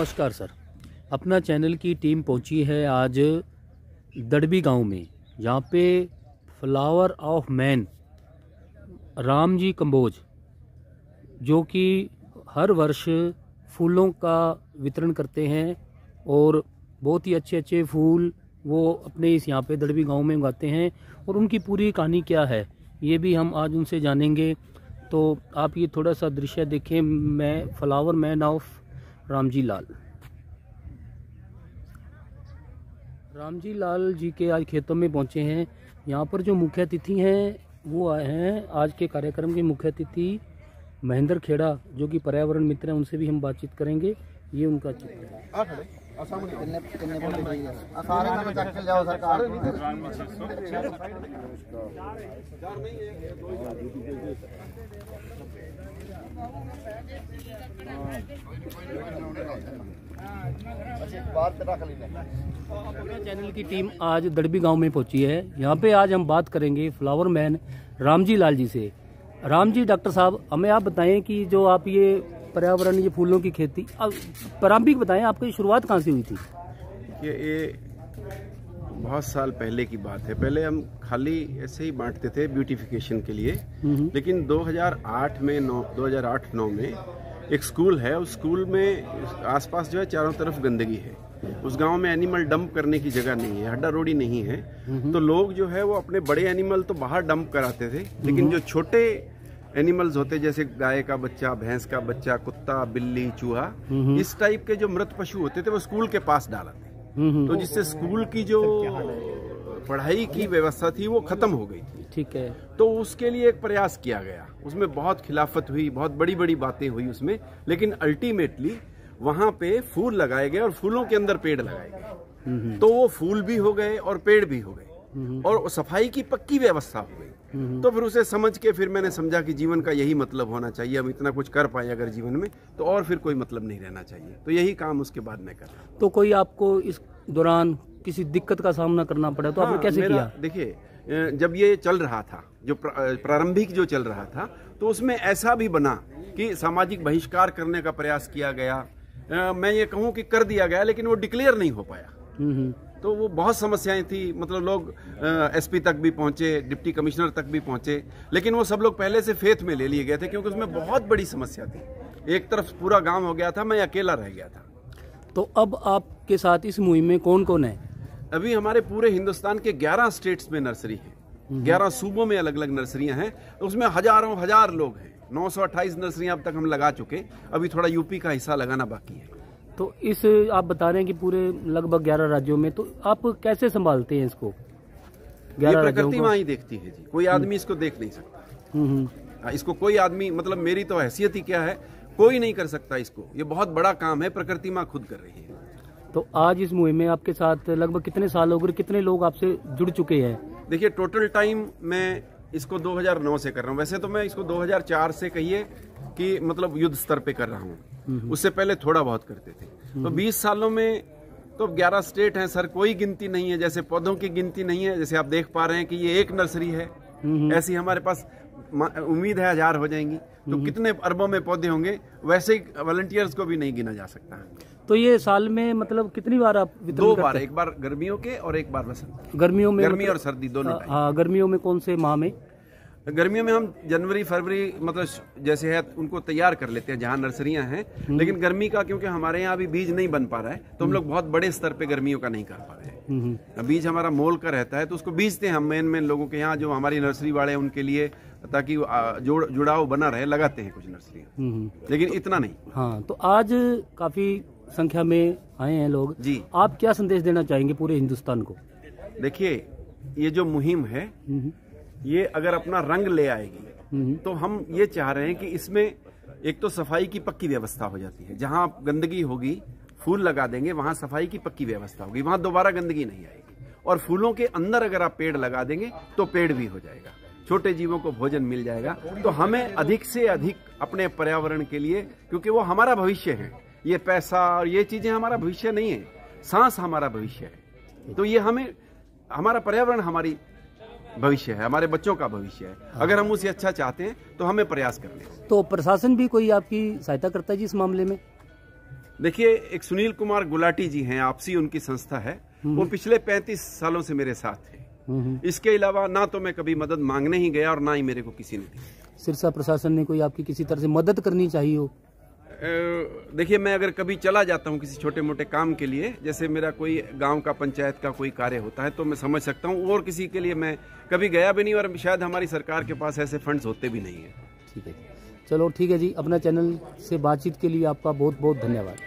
नमस्कार सर। अपना चैनल की टीम पहुंची है आज दड़बी गांव में, जहां पे flower of man Ram ji Kamboj जो कि हर वर्ष फूलों का वितरण करते हैं और बहुत ही अच्छे अच्छे फूल वो अपने इस यहाँ पे दड़बी गांव में उगाते हैं, और उनकी पूरी कहानी क्या है ये भी हम आज उनसे जानेंगे। तो आप ये थोड़ा सा दृश्य देखें। मैं flower man of Ramji Lal ji के आज खेतों में पहुंचे हैं। यहाँ पर जो मुख्य अतिथि हैं वो आए हैं आज के कार्यक्रम के मुख्य अतिथि महेंद्र खेड़ा, जो कि पर्यावरण मित्र हैं, उनसे भी हम बातचीत करेंगे। ये उनका चित्र है। चैनल की टीम आज दड़बी गांव में पहुंची है। यहाँ पे आज हम बात करेंगे फ्लावर मैन रामजी लाल जी से। राम जी डॉक्टर साहब, हमें आप बताएं कि जो आप ये पर्यावरण, ये फूलों की खेती, प्रारंभिक बताएं, आपकी शुरुआत कहाँ से हुई थी? ये बहुत साल पहले की बात है। पहले हम खाली ऐसे ही बांटते थे ब्यूटिफिकेशन के लिए, लेकिन 2008-9 में एक स्कूल है। उस स्कूल में आसपास जो है चारों तरफ गंदगी है। उस गांव में एनिमल डंप करने की जगह नहीं है, हड्डा रोड़ी नहीं है। तो लोग जो है वो अपने बड़े एनिमल तो बाहर डंप कराते थे, लेकिन जो छोटे एनिमल्स होते जैसे गाय का बच्चा, भैंस का बच्चा, कुत्ता, बिल्ली, चूहा, इस टाइप के जो मृत पशु होते थे वो स्कूल के पास डालते। तो जिससे स्कूल की जो पढ़ाई की व्यवस्था थी वो खत्म हो गई थी। ठीक है। तो उसके लिए एक प्रयास किया गया, उसमें बहुत खिलाफत हुई, बहुत बड़ी बड़ी बातें हुई उसमें, लेकिन अल्टीमेटली वहां पे फूल लगाए गए और फूलों के अंदर पेड़ लगाए गए। तो वो फूल भी हो गए और पेड़ भी हो गए और सफाई की पक्की व्यवस्था हो गई। तो फिर उसे समझ के फिर मैंने समझा कि जीवन का यही मतलब होना चाहिए। हम इतना कुछ कर पाए अगर जीवन में, तो और फिर कोई मतलब नहीं रहना चाहिए। तो यही काम उसके बाद मैं कर रहा हूँ। तो कोई आपको इस दौरान किसी दिक्कत का सामना करना पड़ा तो आपने कैसे किया? देखिए, जब ये चल रहा था, जो प्रारंभिक जो चल रहा था, तो उसमें ऐसा भी बना कि सामाजिक बहिष्कार करने का प्रयास किया गया। मैं ये कहूँ कि कर दिया गया, लेकिन वो डिक्लेयर नहीं हो पाया। तो वो बहुत समस्याएं थी। मतलब लोग एसपी तक भी पहुंचे, डिप्टी कमिश्नर तक भी पहुंचे, लेकिन वो सब लोग पहले से फेथ में ले लिए गए थे, क्योंकि उसमें बहुत बड़ी समस्या थी। एक तरफ पूरा गांव हो गया था, मैं अकेला रह गया था। तो अब आपके साथ इस मुहिम में कौन कौन है? अभी हमारे पूरे हिंदुस्तान के 11 स्टेट्स में नर्सरी है, 11 सूबों में अलग अलग नर्सरियां हैं। उसमें हजारों हजार लोग हैं। 928 नर्सरियां अब तक हम लगा चुके। अभी थोड़ा यूपी का हिस्सा लगाना बाकी है। तो इस आप बता रहे हैं कि पूरे लगभग 11 राज्यों में, तो आप कैसे संभालते हैं इसको? 11 प्रकृति माँ ही देखती है जी, कोई आदमी इसको देख नहीं सकता। इसको कोई आदमी, मतलब मेरी तो हैसियत ही क्या है, कोई नहीं कर सकता इसको। ये बहुत बड़ा काम है, प्रकृति माँ खुद कर रही है। तो आज इस मुहिम में आपके साथ लगभग कितने साल हो गए, कितने लोग आपसे जुड़ चुके हैं? देखिए, टोटल टाइम मैं इसको 2009 से कर रहा हूँ। वैसे तो मैं इसको 2004 से कहिए कि मतलब युद्ध स्तर पे कर रहा हूँ। उससे पहले थोड़ा बहुत करते थे। तो 20 सालों में तो 11 स्टेट हैं सर, कोई गिनती नहीं है। जैसे पौधों की गिनती नहीं है, जैसे आप देख पा रहे हैं कि ये एक नर्सरी है, ऐसी हमारे पास उम्मीद है 1000 हो जाएंगी। तो कितने अरबों में पौधे होंगे, वैसे ही वॉलंटियर्स को भी नहीं गिना जा सकता। तो ये साल में मतलब कितनी बार आप वितरण 2 बार, एक बार गर्मियों के और एक बार बसंत। गर्मियों में, गर्मी और सर्दी दोनों टाइम। हाँ, गर्मियों में कौन से माह में? गर्मियों में हम जनवरी फरवरी, मतलब जैसे है उनको तैयार कर लेते हैं जहाँ नर्सरियां हैं। लेकिन गर्मी का, क्योंकि हमारे यहाँ अभी बीज नहीं बन पा रहा है, तो हम लोग बहुत बड़े स्तर पे गर्मियों का नहीं कर पा रहे हैं। बीज हमारा मोल का रहता है, तो उसको बीजते हैं हम मेन लोगों के यहाँ, जो हमारी नर्सरी वाले हैं उनके लिए, ताकि जुड़ाव बना रहे, लगाते हैं कुछ नर्सरियां, लेकिन इतना नहीं। हाँ, तो आज काफी संख्या में आए हैं लोग जी। आप क्या संदेश देना चाहेंगे पूरे हिंदुस्तान को? देखिए, ये जो मुहिम है ये अगर अपना रंग ले आएगी, तो हम ये चाह रहे हैं कि इसमें एक तो सफाई की पक्की व्यवस्था हो जाती है। जहां गंदगी होगी, फूल लगा देंगे, वहां सफाई की पक्की व्यवस्था होगी, वहां दोबारा गंदगी नहीं आएगी। और फूलों के अंदर अगर आप पेड़ लगा देंगे तो पेड़ भी हो जाएगा, छोटे जीवों को भोजन मिल जाएगा। तो हमें अधिक से अधिक अपने पर्यावरण के लिए, क्योंकि वो हमारा भविष्य है, ये पैसा और ये चीजें हमारा भविष्य नहीं है, सांस हमारा भविष्य है। तो ये हमें, हमारा पर्यावरण हमारी भविष्य है, हमारे बच्चों का भविष्य है। अगर हम उसे अच्छा चाहते हैं तो हमें प्रयास करने। तो प्रशासन भी कोई आपकी सहायता करता है जी इस मामले में? देखिए, एक सुनील कुमार गुलाटी जी हैं, आपसी उनकी संस्था है, वो पिछले 35 सालों से मेरे साथ थे। इसके अलावा ना तो मैं कभी मदद मांगने ही गया और ना ही मेरे को किसी ने दी। सिरसा प्रशासन ने कोई आपकी किसी तरह से मदद करनी चाहिए हो? देखिए, मैं अगर कभी चला जाता हूँ किसी छोटे मोटे काम के लिए, जैसे मेरा कोई गांव का पंचायत का कोई कार्य होता है, तो मैं समझ सकता हूँ, और किसी के लिए मैं कभी गया भी नहीं, और शायद हमारी सरकार के पास ऐसे फंड्स होते भी नहीं है। ठीक है, चलो ठीक है जी, अपना चैनल से बातचीत के लिए आपका बहुत बहुत धन्यवाद।